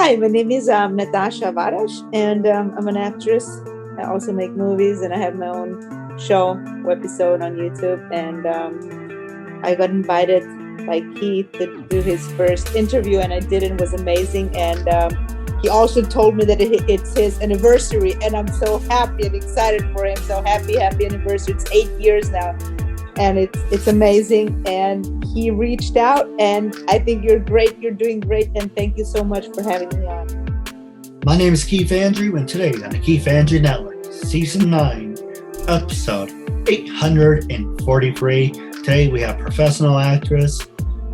Hi, my name is Nataša Warasch, and I'm an actress. I also make movies, and I have my own show episode on YouTube. And I got invited by Keith to do his first interview, and I did it. It was amazing. And he also told me that it's his anniversary, and I'm so happy and excited for him. So happy anniversary. It's 8 years now, and it's amazing. And he reached out, and I think you're great. You're doing great, and thank you so much for having me on. My name is Keith Andrew, and today on the Keith Andrew Network, Season 9, Episode 843. Today we have professional actress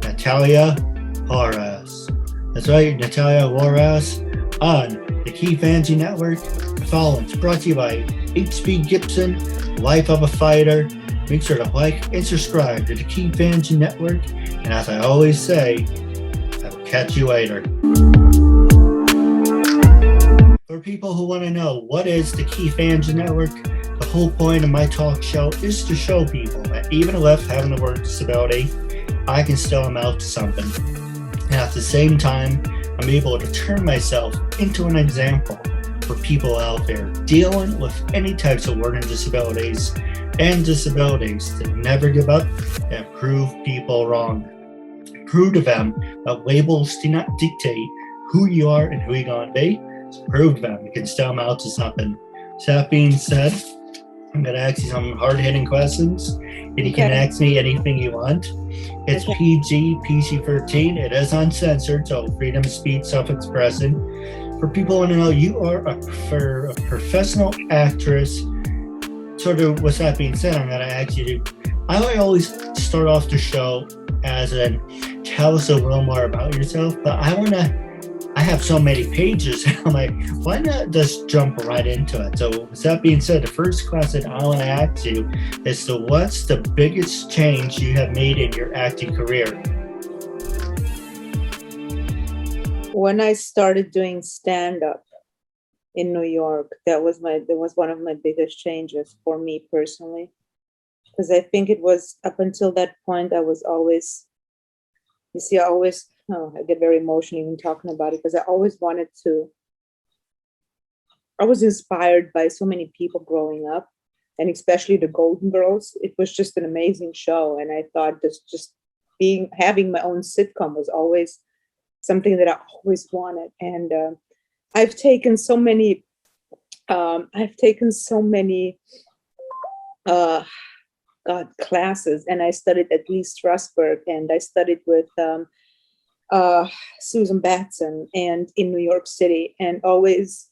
Nataša Warasch. That's right, Nataša Warasch on the Keith Andrew Network. The following is brought to you by H.B. Gibson, Life of a Fighter. Make sure to like and subscribe to the Keith Andrew Network. And as I always say, I will catch you later. For people who want to know what is the Keith Andrew Network, the whole point of my talk show is to show people that even if having the word disability, I can still amount to something. And at the same time, I'm able to turn myself into an example for people out there dealing with any types of learning disabilities and disabilities to never give up and prove people wrong. Prove to them that labels do not dictate who you are and who you're going to be. So prove to them you can still amount to something. So that being said, I'm going to ask you some hard-hitting questions, and you can ask me anything you want. It's PG-13. It is uncensored, so freedom of speech, self-expression. For people who want to know, you are a professional actress. Sort of with that being said, I'm going to ask you to, I always start off the show as in tell us a little more about yourself, but I have so many pages. I'm like, why not just jump right into it? So with that being said, the first question I want to ask you is, so what's the biggest change you have made in your acting career? When I started doing stand-up in New York, that was one of my biggest changes for me personally, because I think it was up until that point I was always, I get very emotional even talking about it, because I was inspired by so many people growing up, and especially the Golden Girls. It was just an amazing show, and I thought having my own sitcom was always something that I always wanted. And I've taken so many classes, and I studied at Lee Strasberg, and I studied with Susan Batson and in New York City, and I always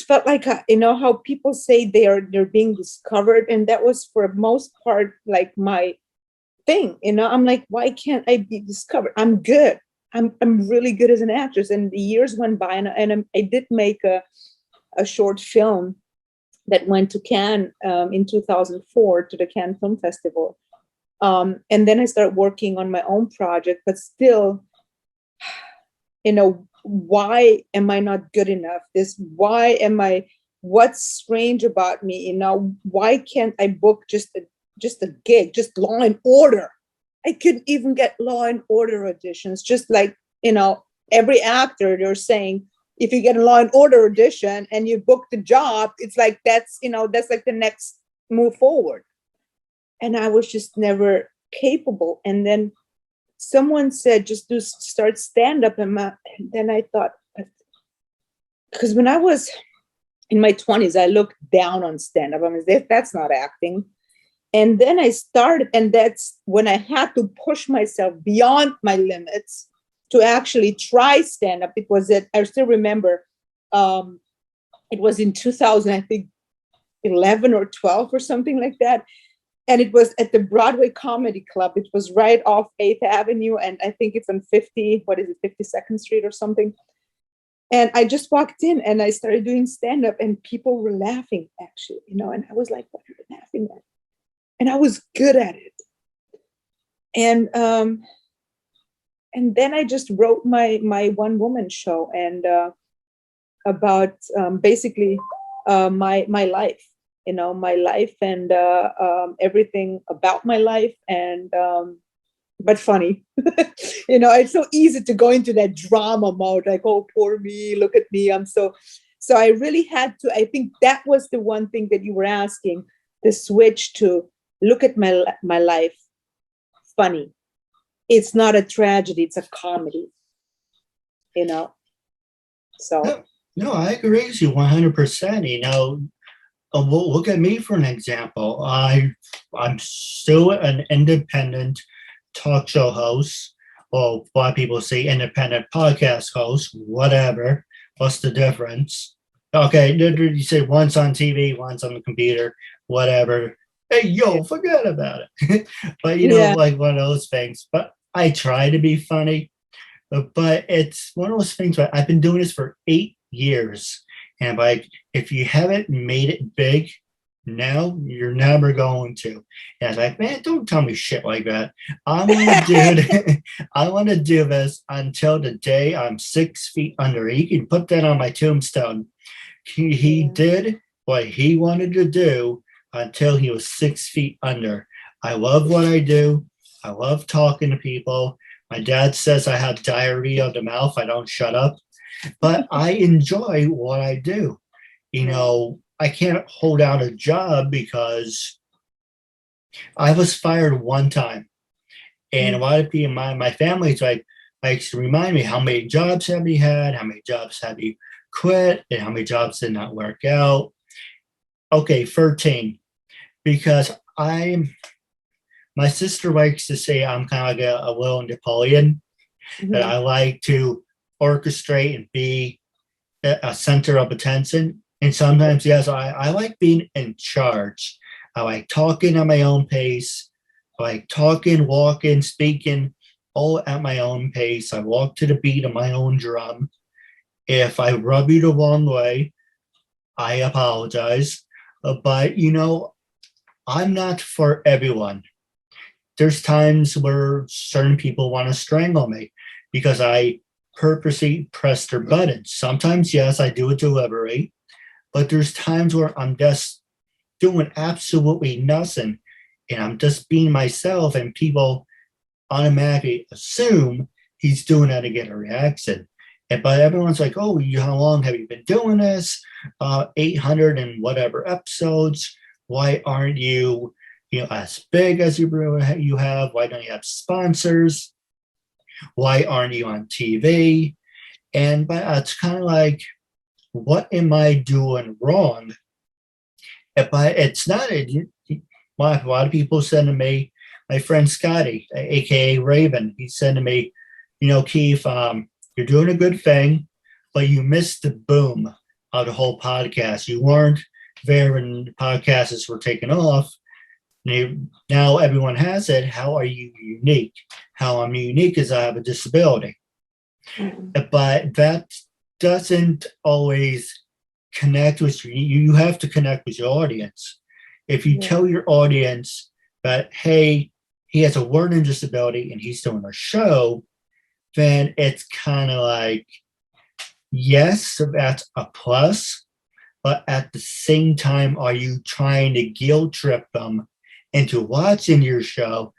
felt like, how people say they're being discovered, and that was for the most part like my thing. I'm like, why can't I be discovered? I'm good. I'm really good as an actress. And the years went by, and I did make a short film that went to Cannes in 2004, to the Cannes Film Festival. And then I started working on my own project, but still, why am I not good enough? What's strange about me? Why can't I book just a gig, just Law and Order? I couldn't even get Law and Order auditions. Just like, every actor, they're saying, if you get a Law and Order audition and you book the job, it's like, that's like the next move forward. And I was just never capable. And then someone said, just start stand-up. And then I thought, because when I was in my 20s, I looked down on stand-up. I mean, that's not acting. And then I started, and that's when I had to push myself beyond my limits to actually try stand-up. I still remember, it was in 2000, I think 11 or 12 or something like that. And it was at the Broadway Comedy Club. It was right off 8th Avenue. And I think it's on 52nd Street or something. And I just walked in and I started doing stand-up, and people were laughing, actually, and I was like, what are you laughing at? And I was good at it. And then I just wrote my one-woman show, and about basically my life, my life, and everything about my life. And but funny. It's so easy to go into that drama mode, like, oh, poor me, look at me. So I really had to, I think that was the one thing that you were asking, the switch to look at my life funny. It's not a tragedy, it's a comedy, so. No, I agree with you 100%. Look at me for an example. I'm still an independent talk show host. Well, a lot of people say independent podcast host, whatever. What's the difference? Okay, you say one's on TV, one's on the computer, whatever. Hey, yo, forget about it. But, like one of those things. But I try to be funny. But it's one of those things where I've been doing this for 8 years. And like, if you haven't made it big now, you're never going to. And I was like, man, don't tell me shit like that. I want to do I want to do this until the day I'm 6 feet under. You can put that on my tombstone. He did what he wanted to do until he was 6 feet under. I love what I do. I love talking to people. My dad says I have diarrhea of the mouth. I don't shut up. But I enjoy what I do. I can't hold out a job because I was fired one time. And a lot of people in my family's likes to remind me, how many jobs have you had? How many jobs have you quit? And how many jobs did not work out? Okay, 13. Because my sister likes to say I'm kind of like a little Napoleon, that I like to orchestrate and be a center of attention. And sometimes, yes, I like being in charge. I like talking at my own pace. I like talking, walking, speaking, all at my own pace. I walk to the beat of my own drum. If I rub you the wrong way, I apologize. But, I'm not for everyone. There's times where certain people want to strangle me because I purposely press their buttons. Sometimes, yes, I do it deliberately, but there's times where I'm just doing absolutely nothing and I'm just being myself, and people automatically assume he's doing that to get a reaction. But everyone's like, oh, how long have you been doing this? 800 and whatever episodes. Why aren't you, as big as you have? Why don't you have sponsors? Why aren't you on TV? But it's kind of like, what am I doing wrong? But it's not. A lot of people said to me, my friend Scotty, aka Raven, he said to me, Keith, you're doing a good thing, but you missed the boom of the whole podcast. You weren't there when the podcasts were taken off. Now everyone has it. How are you unique? How I'm unique is I have a disability. But that doesn't always connect with you. You have to connect with your audience. If you tell your audience that, hey, he has a learning disability and he's doing a show, then it's kind of like, yes, that's a plus. But at the same time, are you trying to guilt trip them into watching your show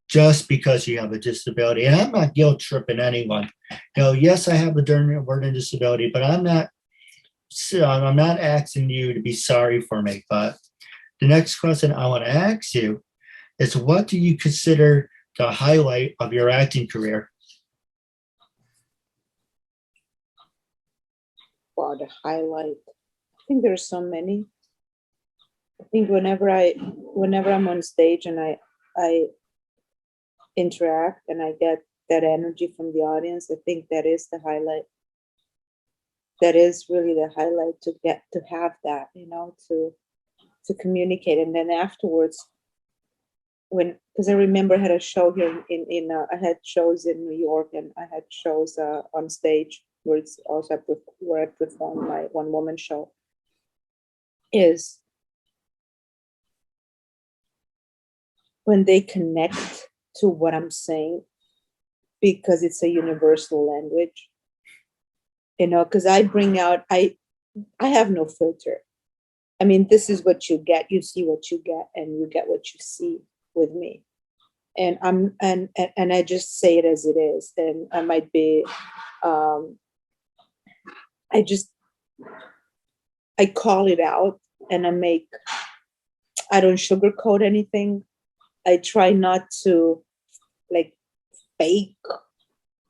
just because you have a disability? And I'm not guilt tripping anyone. Yes, I have a learning disability, but I'm not asking you to be sorry for me. But the next question I want to ask you is, what do you consider the highlight of your acting career? Wow, the highlight. I think there's so many. I think whenever I'm on stage and I interact and I get that energy from the audience, I think that is the highlight. That is really the highlight, to get to have that, to communicate. And then afterwards, because I remember I had a show here I had shows in New York, and I had shows on stage where it's also where I performed my one-woman show, is when they connect to what I'm saying, because it's a universal language, because I bring out, I have no filter. I mean, this is what you get. You see what you get, and you get what you see with me. and and I just say it as it is. And I might be, I call it out, and I don't sugarcoat anything. I try not to like fake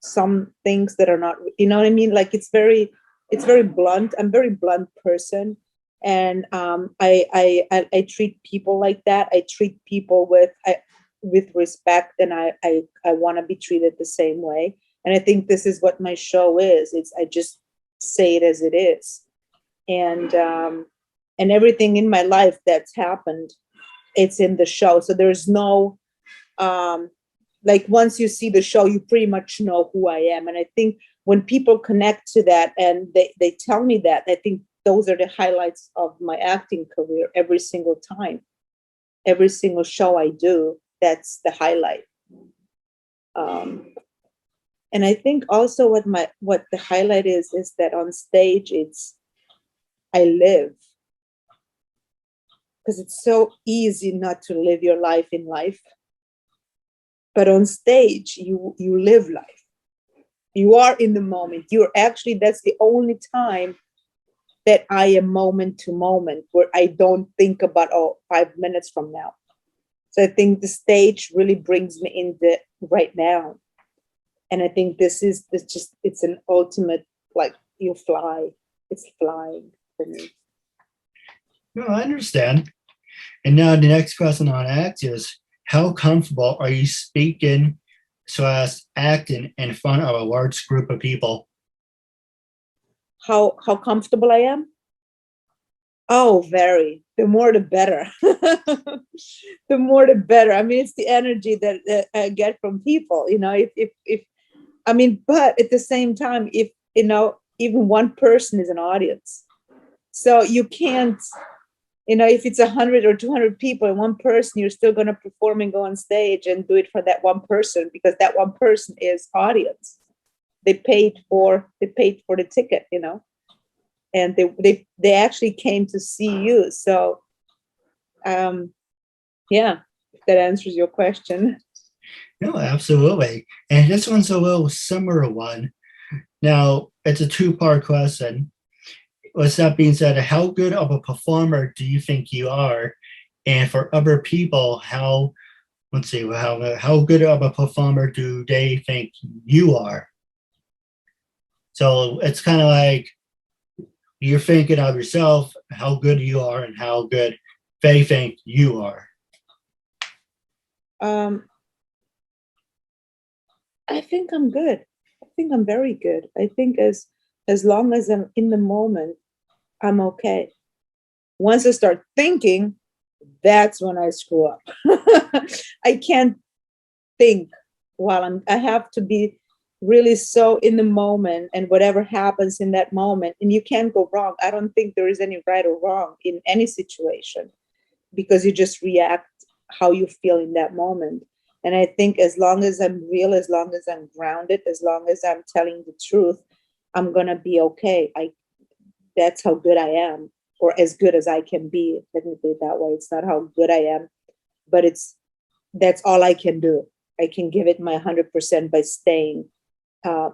some things that are not, you know what I mean? Like it's very blunt. I'm a very blunt person. And I treat people like that. I treat people with respect, and I want to be treated the same way. And I think this is what my show is. I just say it as it is. And everything in my life that's happened, it's in the show. So there's no, like once you see the show, you pretty much know who I am. And I think when people connect to that and they tell me that, I think those are the highlights of my acting career every single time. Every single show I do, that's the highlight. And I think also what the highlight is that on stage, I live. Because it's so easy not to live your life in life. But on stage, you live life. You are in the moment. That's the only time that I am moment to moment, where I don't think about, 5 minutes from now. So I think the stage really brings me in the right now. And I think it's an ultimate, like you fly. It's flying for me. No, I understand. And now the next question on act is, how comfortable are you speaking / acting in front of a large group of people? How comfortable I am? Oh, very. The more the better. The more the better. I mean, it's the energy that I get from people, you know, but at the same time, if, you know, even one person is an audience. So you can't, you know, if it's 100 or 200 people and one person, you're still going to perform and go on stage and do it for that one person, because that one person is audience. They paid for the ticket, you know, and they actually came to see you. So, yeah, if that answers your question. No, absolutely. And this one's a little similar one. Now, it's a two-part question. With that being said, how good of a performer do you think you are? And for other people, how good of a performer do they think you are? So it's kind of like you're thinking of yourself, how good you are, and how good they think you are. I think I'm good. I think I'm very good. I think as long as I'm in the moment, I'm okay. Once I start thinking, that's when I screw up. I can't think while I have to be really so in the moment, and whatever happens in that moment, and you can't go wrong. I don't think there is any right or wrong in any situation, because you just react how you feel in that moment. And I think as long as I'm real, as long as I'm grounded, as long as I'm telling the truth, I'm gonna be okay. That's how good I am, or as good as I can be. Let me put it that way. It's not how good I am, but that's all I can do. I can give it my 100% by staying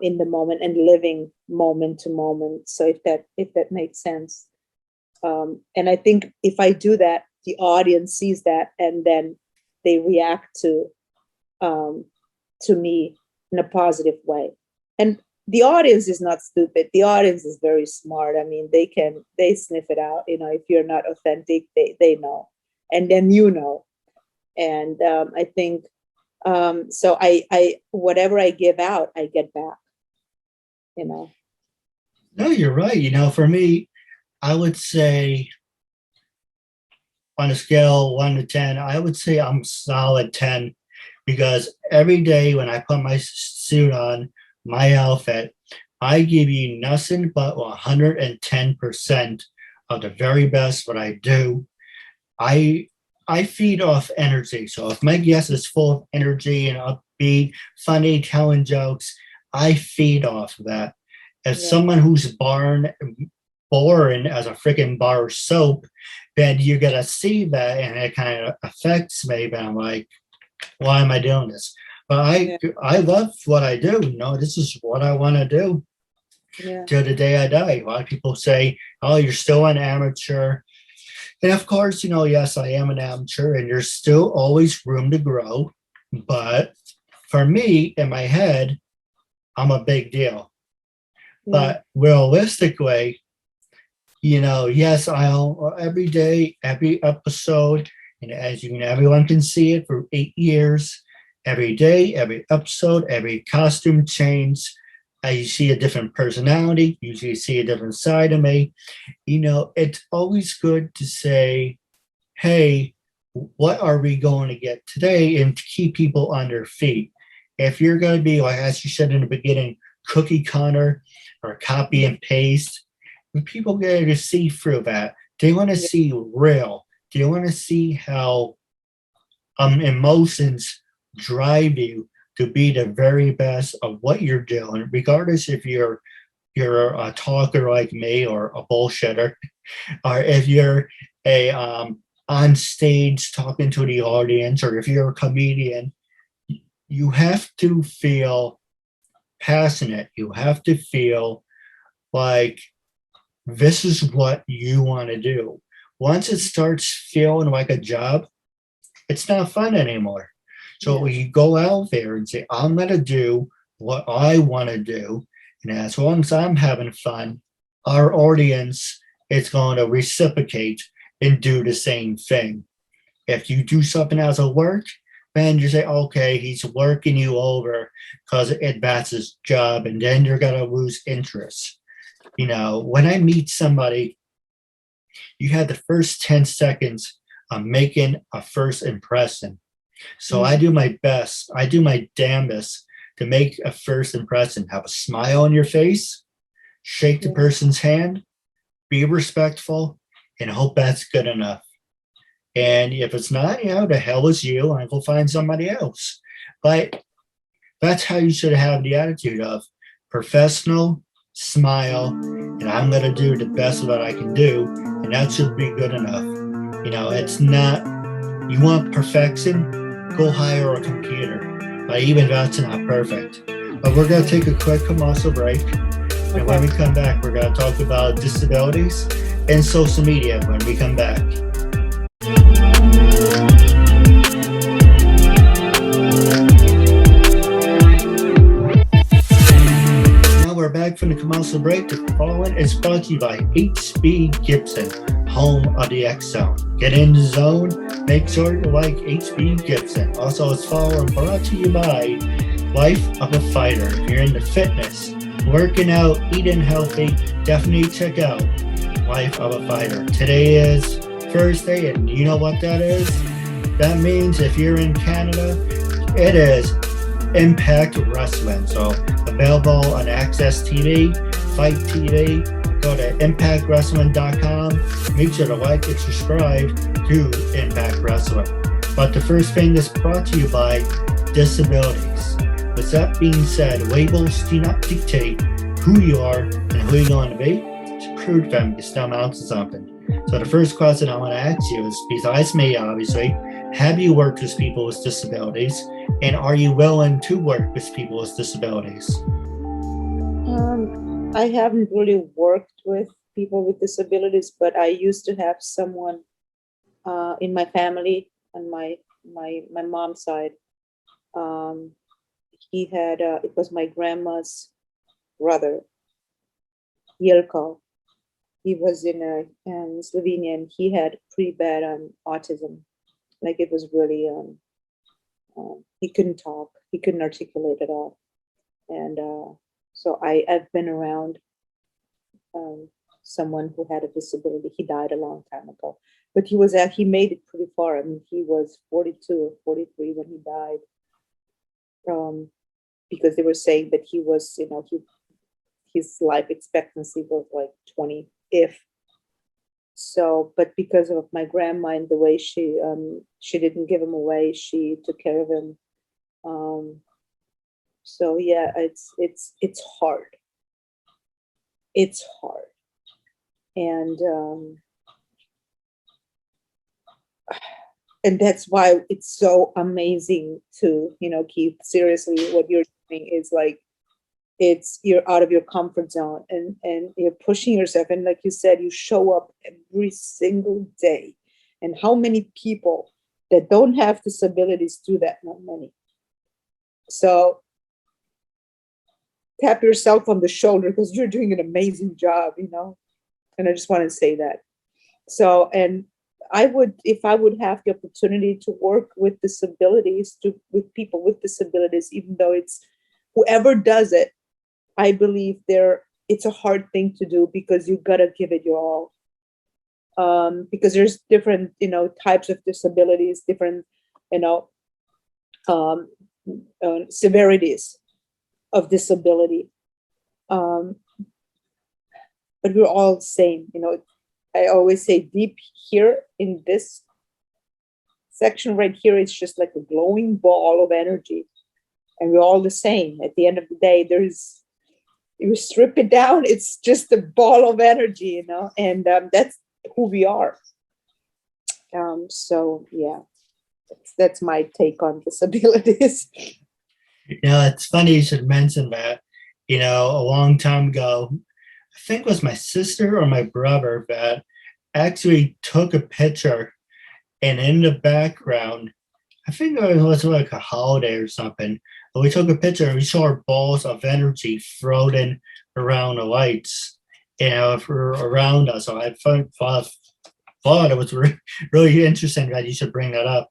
in the moment and living moment to moment. So if that makes sense, and I think if I do that, the audience sees that, and then they react to me in a positive way. And the audience is not stupid. The audience is very smart. I mean, they sniff it out. You know, if you're not authentic, they know, and then you know. And I think so. I whatever I give out, I get back. You know. No, you're right. You know, for me, I would say on a scale 1 to 10, I would say I'm solid 10, because every day when I put my suit on, my outfit, I give you nothing but 110% of the very best what I do. I feed off energy. So if my guest is full of energy and upbeat, funny, telling jokes, I feed off of that. If someone who's boring as a freaking bar of soap, then you're gonna see that, and it kind of affects me. But I'm like, why am I doing this? But I love what I do. This is what I want to do till the day I die. A lot of people say, oh, you're still an amateur. And of course, yes, I am an amateur, and there's still always room to grow. But for me, in my head, I'm a big deal. But realistically, yes, every day, every episode, and as everyone can see it for 8 years, every day, every episode, every costume change, you see a different personality, you see a different side of me. It's always good to say, hey, what are we going to get today, and to keep people on their feet. If you're going to be, like as you said in the beginning, cookie cutter or copy and paste, and people get to see through that. They want to see real. They want to see how emotions drive you to be the very best of what you're doing, regardless if you're a talker like me or a bullshitter, or if you're a on stage talking to the audience, or if you're a comedian. You have to feel passionate. You have to feel like this is what you want to do. Once it starts feeling like a job, it's not fun anymore. So you go out there and say, I'm going to do what I want to do. And as long as I'm having fun, our audience is going to reciprocate and do the same thing. If you do something as a work, then you say, okay, he's working you over because that's his job, and then you're going to lose interest. When I meet somebody, you have the first 10 seconds of making a first impression. So I do my best. I do my damnedest to make a first impression. Have a smile on your face, shake the person's hand, be respectful, and hope that's good enough. And if it's not, the hell is you, and go find somebody else. But that's how you should have the attitude of professional, smile, and I'm going to do the best of what I can do, and that should be good enough. It's not, you want perfection, go hire a computer. But even that's not perfect. But we're going to take a quick commercial break. And when we come back, we're going to talk about disabilities and social media when we come back. Now we're back from the commercial break. The following is brought to you by HB Gibson, home of the X Zone. Get in the zone. Make sure you like HB Gibson. Also, it's following brought to you by Life of a Fighter. If you're into fitness, working out, eating healthy, definitely check out Life of a Fighter. Today is Thursday, and you know what that is? That means if you're in Canada, it is Impact Wrestling. So available on Access TV, Fight TV. Go to impactwrestling.com. Make sure to like and subscribe to Impact Wrestling. But the first thing is brought to you by disabilities. With that being said, labels do not dictate who you are and who you're going to be. To prove them, you still amount to something. So the first question I want to ask you is, besides me, obviously, have you worked with people with disabilities? And are you willing to work with people with disabilities? I haven't really worked with people with disabilities, but I used to have someone in my family on my mom's side. He had, it was my grandma's brother, Jelko. He was in Slovenia, and he had pretty bad autism. Like, it was really, he couldn't talk, he couldn't articulate at all. And so I've been around someone who had a disability. He died a long time ago, but he made it pretty far. I mean, he was 42 or 43 when he died. Because they were saying that he was, his life expectancy was like 20, if. So, but because of my grandma and the way she didn't give him away, she took care of him. So yeah, it's hard. It's hard. And and that's why it's so amazing to, Keith, seriously, what you're doing is like, you're out of your comfort zone, and you're pushing yourself. And like you said, you show up every single day. And how many people that don't have disabilities do that? Not many. So tap yourself on the shoulder, because you're doing an amazing job, and I just want to say that. So, and if I would have the opportunity to work with disabilities, with people with disabilities, even though it's whoever does it, I believe it's a hard thing to do, because you gotta give it your all. Because there's different, types of disabilities, different, severities of disability. But we're all the same, I always say deep here in this section right here, it's just like a glowing ball of energy. And we're all the same. At the end of the day, you strip it down, it's just a ball of energy, and that's who we are. So yeah, that's my take on disabilities. It's funny you should mention that. A long time ago, I think it was my sister or my brother that actually took a picture, and in the background, I think it was like a holiday or something, but we took a picture and we saw balls of energy floating around the lights, around us. So I thought it was really interesting that you should bring that up.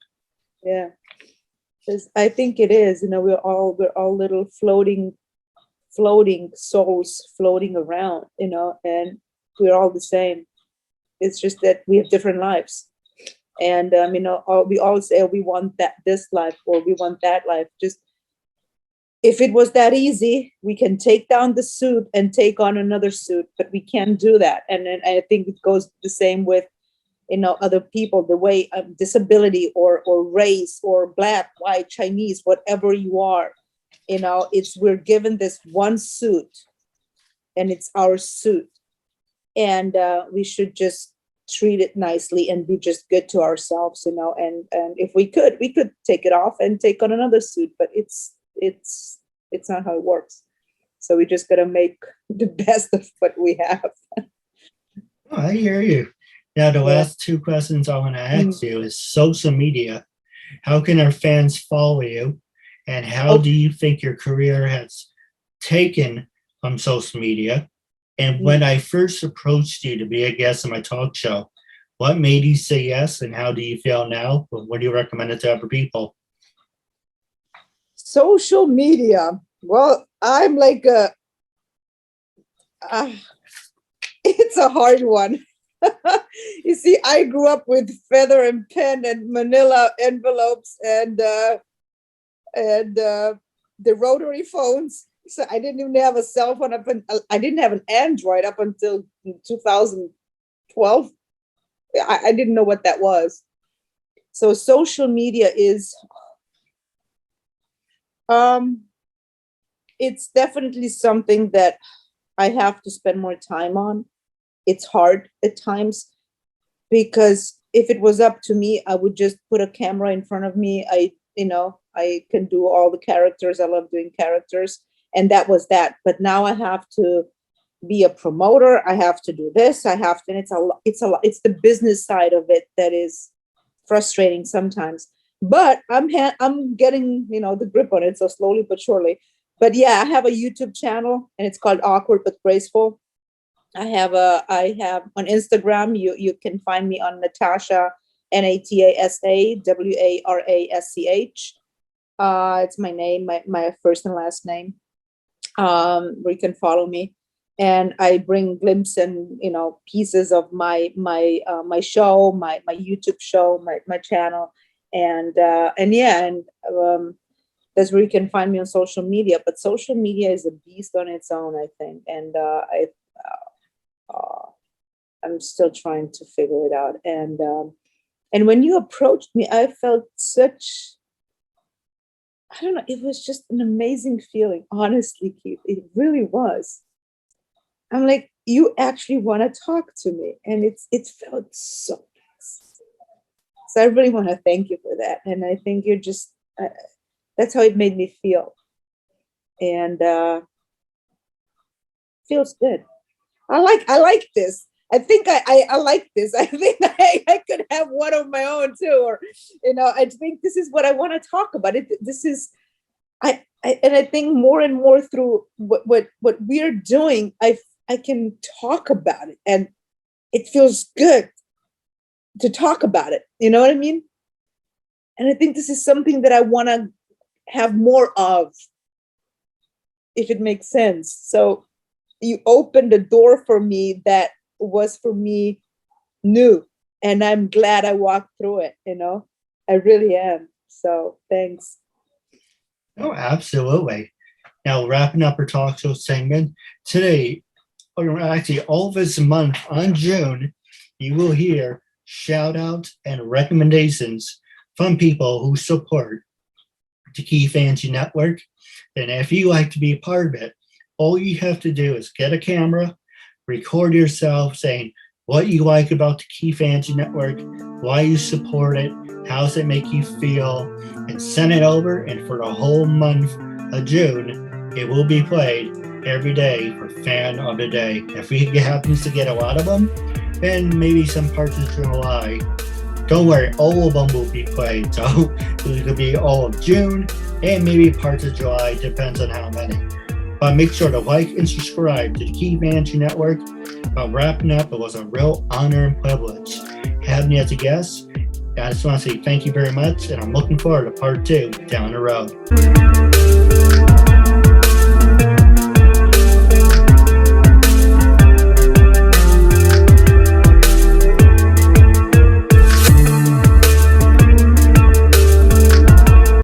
Yeah, because I think it is. We're all little floating souls floating around. And we're all the same. It's just that we have different lives. And we all say, oh, we want this life, or we want that life. Just, if it was that easy, we can take down the suit and take on another suit, but we can't do that. And I think it goes the same with, other people, the way of disability or race or Black, white, Chinese, whatever you are, we're given this one suit, and it's our suit. And we should just treat it nicely and be just good to ourselves, and if we could take it off and take on another suit, but it's not how it works. So we just got to make the best of what we have. Oh, I hear you. Now, the last two questions I want to ask you is social media. How can our fans follow you, and how do you think your career has taken on social media? And when I first approached you to be a guest on my talk show, what made you say yes, and how do you feel now? What do you recommend it to other people? Social media. Well, I'm like it's a hard one. You see, I grew up with feather and pen and manila envelopes and the rotary phones. So I didn't even have a cell phone I didn't have an Android up until 2012. I didn't know what that was. So social media is, it's definitely something that I have to spend more time on. It's hard at times, because if it was up to me, I would just put a camera in front of me. I can do all the characters. I love doing characters. And that was that. But now I have to be a promoter. I have to do this. I have to, and it's a lot. It's the business side of it that is frustrating sometimes. But I'm getting, the grip on it. So slowly but surely. But yeah, I have a YouTube channel, and it's called Awkward But Graceful. I have on Instagram, you can find me on Nataša, NataSaWarasch. It's my name, my first and last name. Where you can follow me, and I bring glimpses and pieces of my show, my YouTube show, my channel, and that's where you can find me on social media. But social media is a beast on its own, I think, and I'm still trying to figure it out. And when you approached me, I felt such, I don't know, it was just an amazing feeling, honestly, Keith. It really was. I'm like, you actually want to talk to me. And it felt so nice. So I really want to thank you for that. And I think you're just, that's how it made me feel. And feels good. I like this. I think I like this. I think I could have one of my own too, or, I think this is what I want to talk about. And I think more and more through what we're doing, I can talk about it, and it feels good to talk about it. You know what I mean? And I think this is something that I want to have more of, if it makes sense. So you opened a door for me that was for me new, and I'm glad I walked through it. I really am. So thanks. Oh, absolutely. Now, wrapping up our talk show segment today, or actually all this month on June, you will hear shout outs and recommendations from people who support the KeithAndrewNetwork Network. And if you like to be a part of it, all you have to do is get a camera, record yourself saying what you like about the KeithAndrewNetwork Network, why you support it, how does it make you feel, and send it over. And for the whole month of June, it will be played every day for Fan of the Day. If we happens to get a lot of them, then maybe some parts of July. Don't worry, all of them will be played. So it could be all of June and maybe parts of July, depends on how many. But make sure to like and subscribe to the KeithAndrewNetwork Network. Wrapping up, it was a real honor and privilege having you as a guest. I just want to say thank you very much, and I'm looking forward to part 2 down the road.